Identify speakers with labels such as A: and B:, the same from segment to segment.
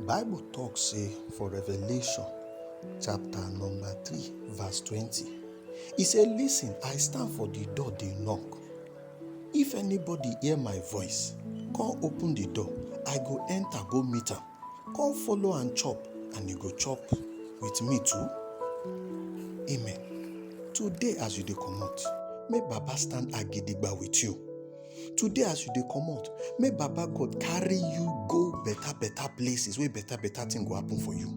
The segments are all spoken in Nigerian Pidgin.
A: Bible talks say for Revelation chapter number 3 verse 20, e say, listen, I stand for the door dey knock. If anybody hear my voice, come open the door, I go enter go meet am, come follow and chop, and you go chop with me too. Amen. Today as you dey comot, make Baba stand agidigba with you. Today as you dey comot, make Baba God carry you go better places where better thing go happen for you.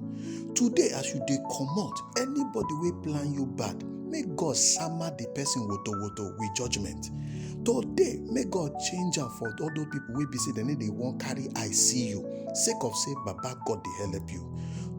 A: Today as you dey comot, anybody wey plan you bad, make God sama the person woto with judgment. Today make God change am for all those people wey be say dem no dey wan carry eye see you, sake of say Baba God dey help you.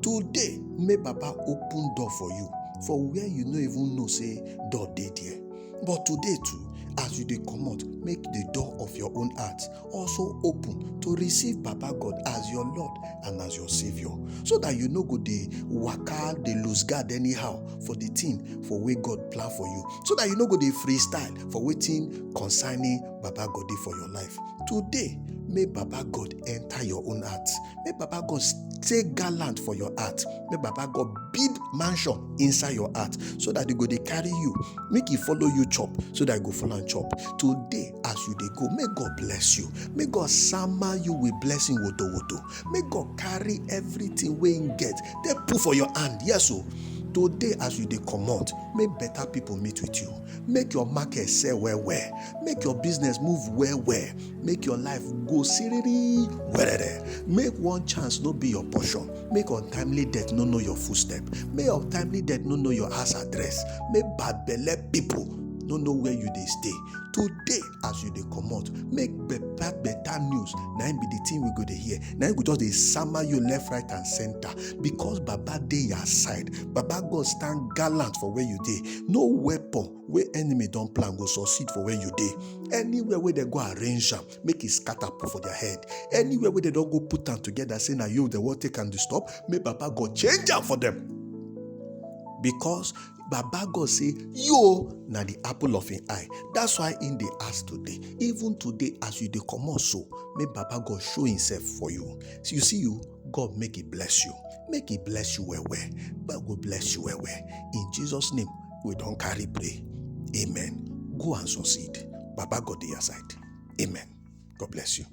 A: Today make Baba open door for you for where you no even know say door dey there. But today too, as you dey comot, make the door of your own heart also open to receive Baba God as your Lord and as your Savior, so that you no go dey waka, dey lose guard anyhow for the thing for wey God plan for you, so that you no go dey freestyle for wetin concerning Baba God dey for your life. Today, may Baba God enter your own heart. May Baba God stay gallant for your heart. May Baba God build mansion inside your heart, so that they go dey carry you, make He follow you chop, so that you go follow and chop. Today, as you dey go, may God bless you. May God sama you with blessing woto. May God carry everything wey He get, they put for your hand. Yes, so today as you dey comot, make better people meet with you. Make your market sell well. Make your business move well. Make your life go siriri werere. Make one chance no be your portion. Make untimely death no know your footstep. May untimely death no know your house address. Make bad belle people no know where you dey stay. Today as you dey comot, make better news. Na be the thing we go dey hear. Na go just dey sama you left, right and center, because Baba dey your side. Baba God stand gallant for where you dey. No weapon wey enemy don plan go succeed for where you dey. Anywhere where they go arrange am, make it scatter for their head. Anywhere where they don't go put am together, say na you the one take and stop, make Baba God change am for them. Because Baba God say, you na the apple of His eye. That's why in the ask today, even today as you dey comot so, may Baba God show Himself for you. So you see you, God make it bless you. Make it bless you well. God will bless you well. In Jesus' name, we don't carry pray. Amen. Go and succeed. Baba God dey your side. Amen. God bless you.